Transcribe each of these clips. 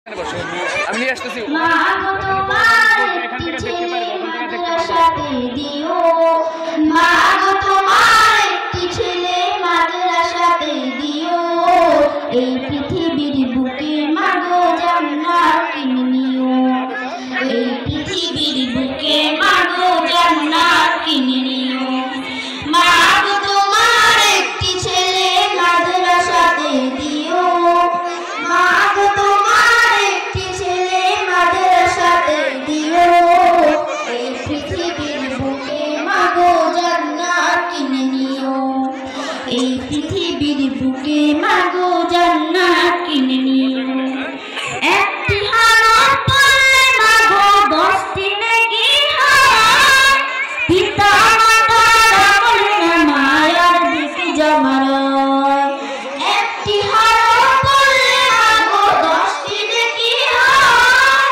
আমি নিয়ে আসতেছি। এই পৃথিবীর বুকে মাগো জান্নাত কিনে নিও, এই পৃথিবীর বুকে মাগো জান্নাত কিনে নিও। মাগো তোমার একটি ছেলে মাদ্রাসাতে দিও, মাগো তোমার একটি ছেলে মাদ্রাসাতে দিও। এই পৃথিবীর বুকে মাগো জান্নাত কিনে নিও, এই পৃথিবীর বুকে মাগো জান্নাত কিনে নিও। একটি হারাম পড়লে মাগো 10টি নেকি হয়, পিতা মাতার আমল নামায় আর দিকে জমা রয়। একটি হারাম পড়লে মাগো 10টি নেকি হয়,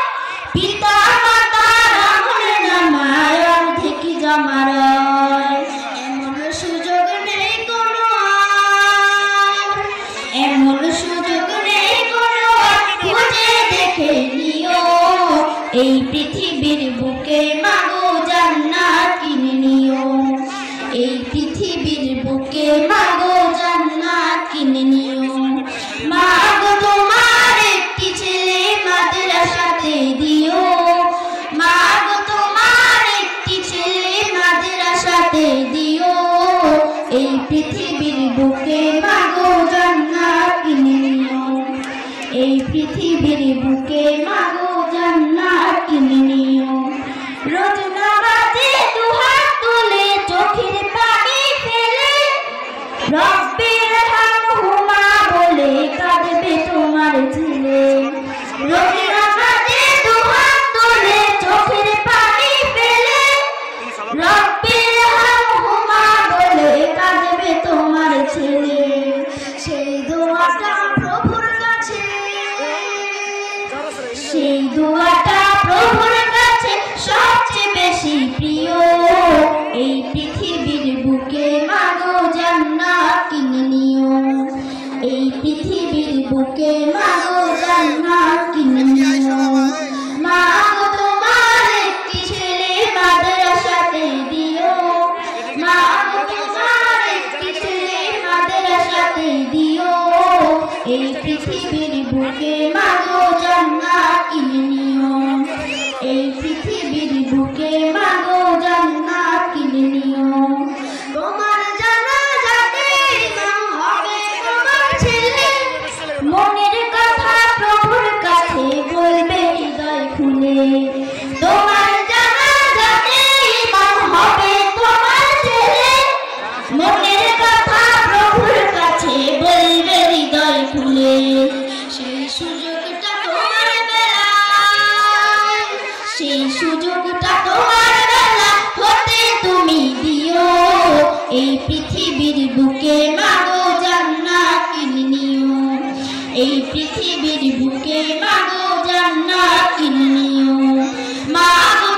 পিতা মাতার আমল নামায় আর দিকে জমা রয়। এমন সুযোগ নেই কোনো, এমন সুযোগ নেই কোনো, খুঁজে দেখে নিও। এই পৃথিবীর বুকে মাগো জান্নাত কিনে নিও, এই পৃথিবীর বুকে মাগো জান্নাত কিনে নিও। মাগো তোমার একটি ছেলে মাদ্রাসাতে দিও, মাগো তোমার একটি ছেলে মাদ্রাসাতে দিও। এই পৃথিবীর বুকে মাগো জান্নাত কিনে নিও, এই পৃথিবীর বুকে মাগো জান্নাত কিনে নিও। রোজ নামাজে দুহাত তুলে চোখের পানি ফেলে, রব্বির হামহুমা বলে কাঁদবে তোমার ছেলে। রোজ নামাজে দুহাত তুলে চোখের পানি ফেলে, রব্বির হামহুমা বলে কাঁদবে তোমার ছেলে। সেই দোয়াটা প্রভুর কাছে, সেই দোয়াটা প্রভুর কাছে সবচেয়ে বেশি প্রিয়। এই পৃথিবীর বুকে মাগো জান্নাত কিনে নিও, এই পৃথিবীর বুকে মাগো জান্নাত কিনে নিও। মাগো তোমার একটি ছেলে মাদ্রাসাতে দিও, মাগো তোমার একটি ছেলে মাদ্রাসাতে দিও। এই পৃথিবীর বুকে মাগো জান্নাত কিনে নিও, এই পৃথিবীর বুকে মাগো জান্নাত কিনে নিও। তোমার জানাজাতে ইমাম হবে তোমার ছেলে, মনের কথা প্রভুর কাছে বলবে হৃদয় খুলে। তোমার জানাজাতে ইমাম হবে তোমার ছেলে, মনের কথা প্রভুর কাছে বলবে হৃদয় খুলে। সেই সুযোগটা তোমার বেলায়, সেই সুযোগটা তোমার বেলা হতে তুমি দিও। এই পৃথিবীর বুকে মাগো জান্নাত কিনে নিও, এই পৃথিবীর বুকে মাগো জান্নাত কিনে নিও। মাগো